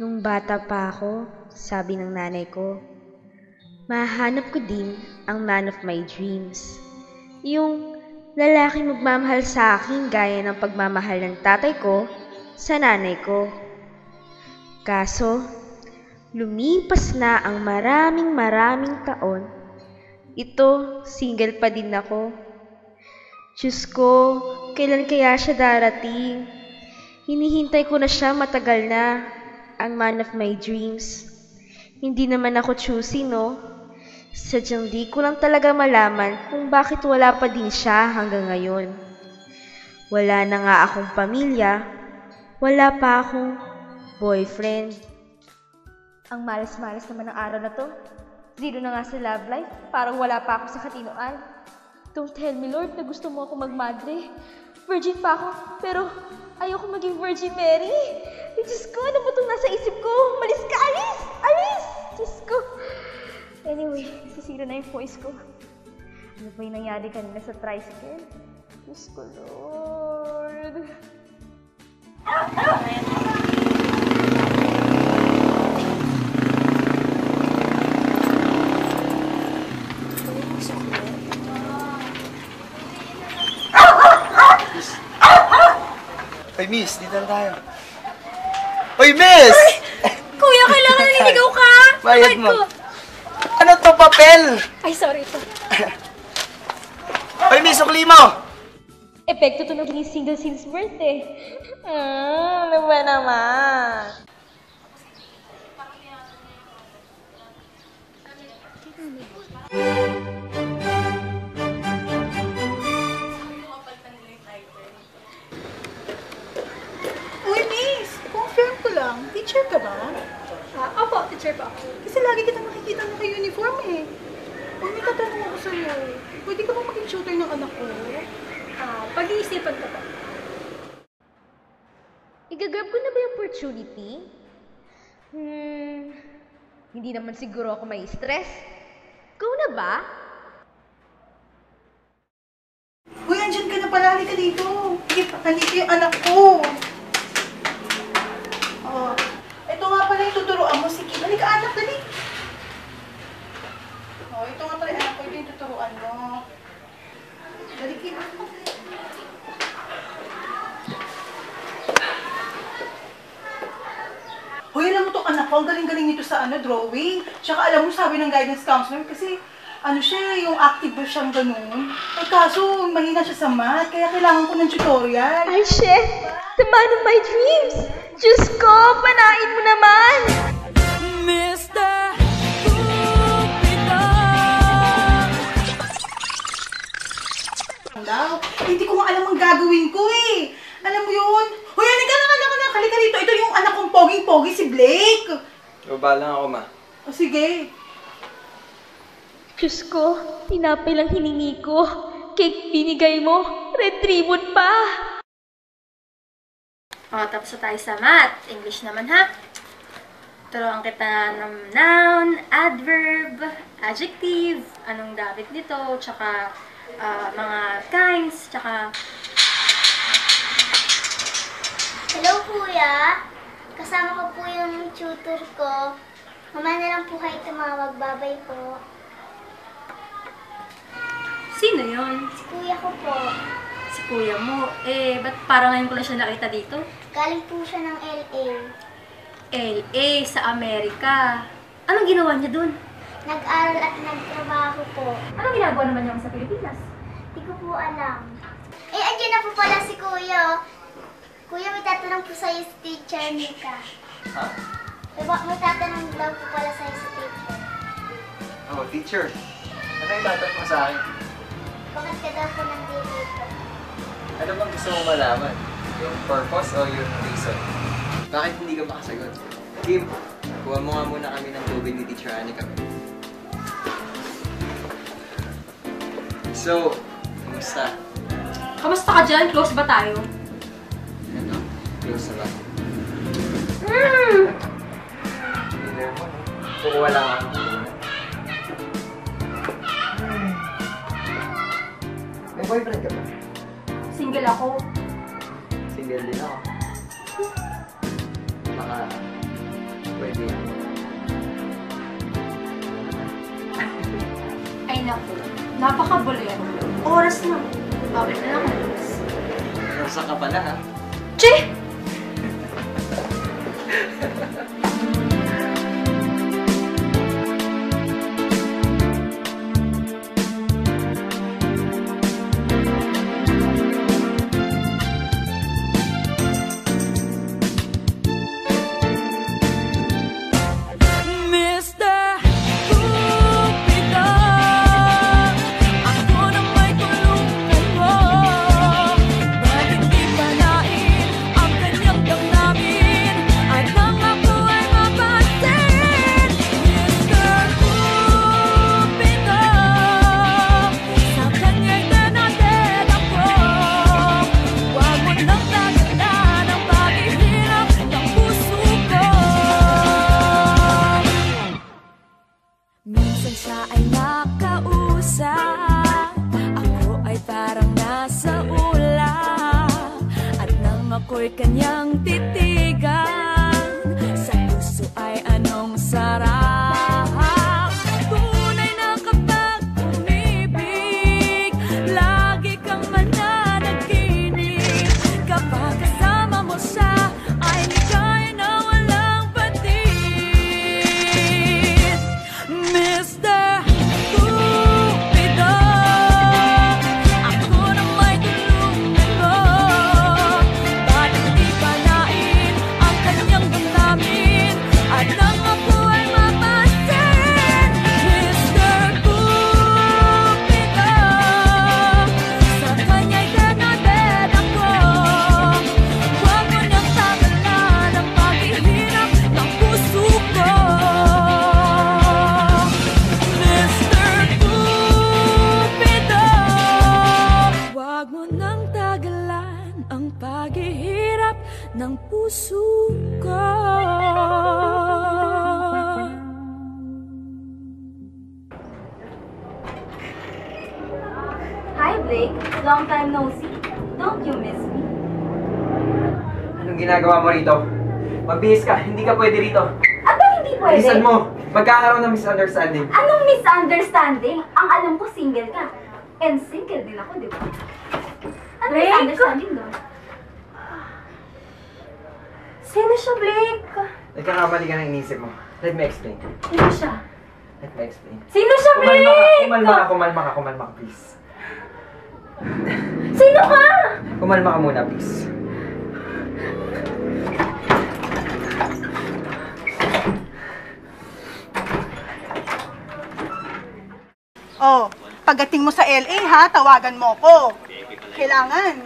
Nung bata pa ako, sabi ng nanay ko, mahanap ko din ang man of my dreams. Yung lalaking magmamahal sa akin gaya ng pagmamahal ng tatay ko sa nanay ko. Kaso, lumipas na ang maraming taon. Ito, single pa din ako. Diyos ko, kailan kaya siya darating? Hinihintay ko na siya matagal na, ang man of my dreams. Hindi naman ako choosy, no? Sadyang di ko lang talaga malaman kung bakit wala pa din siya hanggang ngayon. Wala na nga akong pamilya, wala pa akong boyfriend. Ang malas-malas naman ng araw na to. Zero na nga sa love life, parang wala pa ako sa katinoan. Don't tell me, Lord, na gusto mo ako magmadre. Virgin pa ako, pero ayoko maging Virgin Mary. Diyos ko, ano ba itong nasa isip ko? Malis ka, Alice! Alice! Diyos ko. Anyway, sisira na yung voice ko. Ano ba yung nangyari kanina sa tricycle? Diyos ko, Lord. Hoy, miss, dito na tayo. Hoy, miss! Kuya, kailangan naliligaw ka! Bayad mo. Ano to, papel? Ay, sorry ito. Hoy, miss, sukli mo! Epekto to naging single since birth eh. Ano ba naman? Uy, miss! Confirm ko lang. Teacher ka ba? Opo, teacher po. Kasi lagi kita makikita naka-uniform eh. Uy, may tatanong ako sa'yo. Pwede ka ba maging tutor ng anak ko? Pag-iisipan ko po. Igagrab ko na ba yung opportunity? Hindi naman siguro ako may stress. Ikaw na ba? Uy, andyan ka na pala. Halika dito. Halika yung anak ko. Oh. Ito nga pala yung tuturuan mo. Sige, halika anak, dali. Oh, ito nga pala yung anak ko. Ito yung tuturuan mo. Dali, Kim. Hoy, alam mo tong anak ko, ang galing-galing nito sa drawing. Tsaka alam mo, sabi ng guidance counselor, kasi siya, yung active ba siyang ganun. Eh kaso, mahina siya sa math, kaya kailangan ko ng tutorial. Ay, shit! The man of my dreams! Diyos ko, panain mo naman! Mr. Cupido. Hindi ko nga alam ang gagawin ko eh. Alam mo yun? Hoy, halika na, halika rito. Ito yung anak kong poging-pogi, si Blake. Baba lang ako, ma. O sige. Diyos ko, tinapay lang hiningi ko. Cake binigay mo, red ribbon pa. Tapos na tayo sa math. English naman, ha? Turuan kita ng noun, adverb, adjective, anong gamit nito, tsaka mga kinds, tsaka... Hello, Kuya. Kasama ko po yung tutor ko. Mamaya na lang po kayo tumawag. Babay po. Sino yun? Si Kuya ko po. Si kuya mo. Ba't parang ngayon ko lang siya nakita dito? Galing po siya ng LA. LA, sa Amerika. Anong ginawa niya dun? Nag-aral at nagtrabaho po. Anong ginagawa naman niya sa Pilipinas? Hindi ko po alam. Andiyan na po pala si Kuya. Kuya, may tatanong po sa'yo si Teacher Nika. Ha? May tatanong daw po pala sa'yo si Teacher. Oh, teacher. Ano yung tatanong mo sa akin? Bakit ka daw po nandito? Ano bang gusto mo malaman? Yung purpose o yung reason? Bakit hindi ka makasagot? Kim, kuha mo nga muna kami ng tubig ni Teacher Anika. So, kumusta? Kamusta ka dyan? Close ba tayo? Ano? Close na ba? Hindi mo. Kukuha lang ako. May boyfriend ka ba? Single ako. Single din ako. Baka pwede. Ay naku, napaka-bolero. Oras na. Bawal na lang alas. Rosa ka pala, ha? Che! Mr. Cupido, ako na may tulungan mo. Ba't hindi palain ang kanyang damdamin at nang ako ay mapansin? Mr. Cupido, sa kanya'y denaded ako. Huwag mo nang dagalan ang paghihirap ng puso ko. Minsan siya ay nakausap, ako ay parang nasa ulap. At nang ako'y kanyang titigan, sa puso ay anong sarap. Tunay na kapag umibig, lagi kang mananaginip. Kapag kasama mo siya, ay ligay na walang batid. Mr. Cupido, ako na may tulungan mo. Ba't hindi palain ang kanyang damdamin at nang ako ay mapansin? Mr. Cupido, sa kanya'y denaded ako. Huwag mo nang tagalan ang paghihirap ng puso ko. Mr. Cupido, huwag mo nang tagalan ang paghihirap ng puso ko. Hi, Blake. Long time no see. Don't you miss me? Anong ginagawa mo rito? Magbihis ka, hindi ka pwede rito. Aba, hindi pwede. Bilisan mo, magkakaroon ng misunderstanding. Anong misunderstanding? Ang alam ko, single ka. And single din ako, di ba? Anong misunderstanding doon? Sino siya, Blake? Nagkakamali ka ng inisip mo. Let me explain. Sino siya? Let me explain. Sino siya, Blake? Kumalma ka, please. Sino ka? Kumalma ka muna, please. Oh, pagdating mo sa LA ha, tawagan mo ko. Kailangan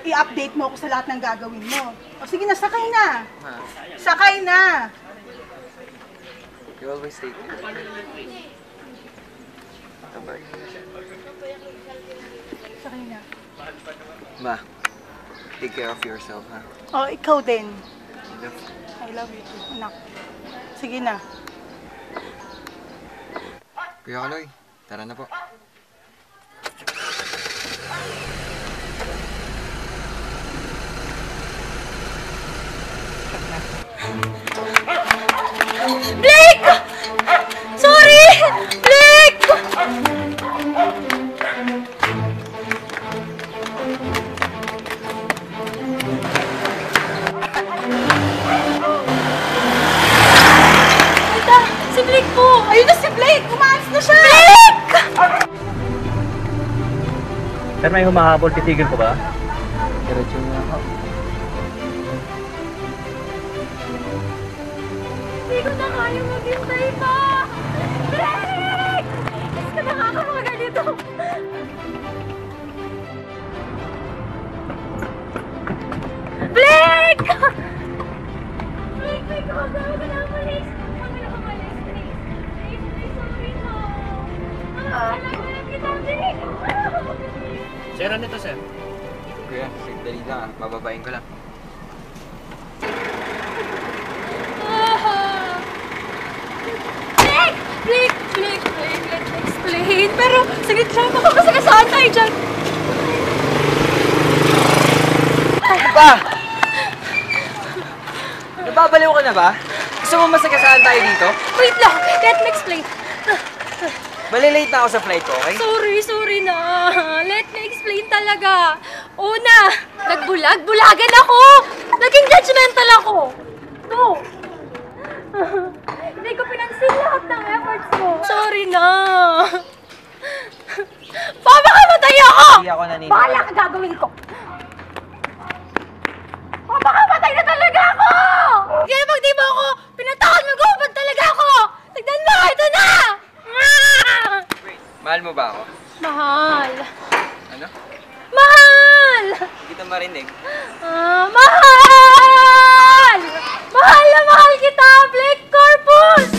i-update mo ako sa lahat ng gagawin mo. O sige na, sakay na. Ma, Sakay na. you always take care. Bye-bye. Sakay na. Ma, take care of yourself, ha? Oh, ikaw din. Love. I love you too, anak. Sige na. Kuya Kaloy, tara na po. Blake! Sorry! Blake! Tita, si Blake po! Ayun na si Blake! Umalis na siya! Blake! Sir, may humahabol. Titigil ko ba? Diretso na ako. Hindi ko na kaya maghintay pa! Blake! Mas ka nakakamagalito! Blake! Blake, Blake, huwag na umalis! Huwag na umalis, please! Please, please, sorry no! Kailangan kita, Blake! Sir, ano to, sir? Kuya, dali lang, bababain ko lang. Blake! Blake! Blake! Blake! Let's explain! Pero, sige, try mo ko kasi kasaan tayo dyan! Ano ba? Nababaliw ka na ba? Gusto mo masagasaan tayo dito? Wait lang, let me explain. Malilate na ako sa flight ko, okay? Sorry na. Let me explain talaga. Una, bulagan ako. Naging judgmental ako. No. Hindi ko pinansin lahat ng efforts ko. Sorry na. Papakamatay ako! Hindi ako naniniwala. Bahala ka gagawin ko. Papakamatay na talaga ako! Kaya pag di mo ako pinatakot, mag-uupad talaga ako! Tignan mo, ito na! Wait, mahal mo ba ako? Mahal. Ano? Mahal! Hindi kita marinig. Mahal! Mahal na mahal kita, Black Corpus!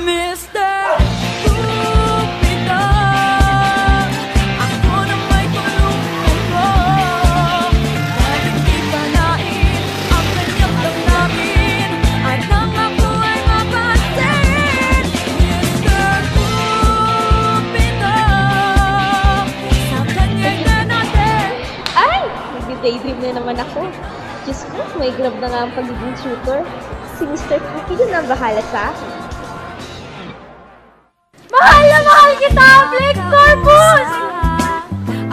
Mr. Cupido, ako na may tulungan mo. Dahil hindi panain ang kanyang damdamin at nang ako ay mapasin. Mr. Cupido, sa kanya'y nanatin. Ay! Nag-daydream na naman ako. Diyos ko, may grab na nga ang pagiging tutor. Si Mr. Cookie na ang bahala sa akin. Mahal na mahal kita, Black Corpus!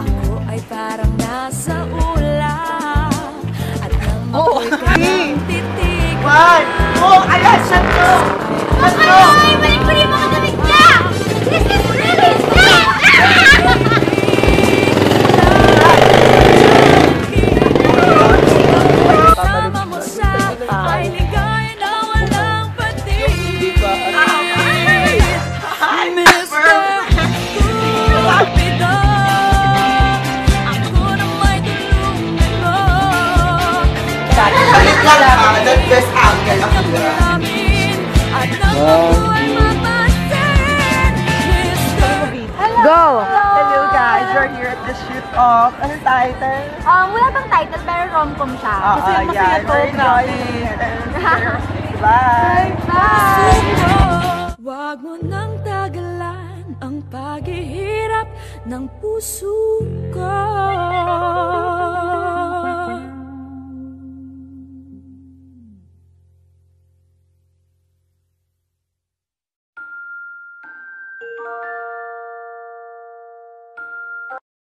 Ako ay parang nasa ulap at nang ako'y kanyang titigan. Alas! Santo! Ay, balik mo rin mga damit niya! This is really sad! Sama mo siya ay ligaya na walang patigil. Mr. Cupido, ako na may tulungan mo. Balik ka lang, the best angle ako. Namin at nang ako ay mapasin. Mr. Go! Hello guys, we're here at the shoot of, anong title? Wala bang title, pero rom-com siya. Yeah, we're enjoying it. Bye! Wag mo nang tagalan ang paghihirap ng puso ko.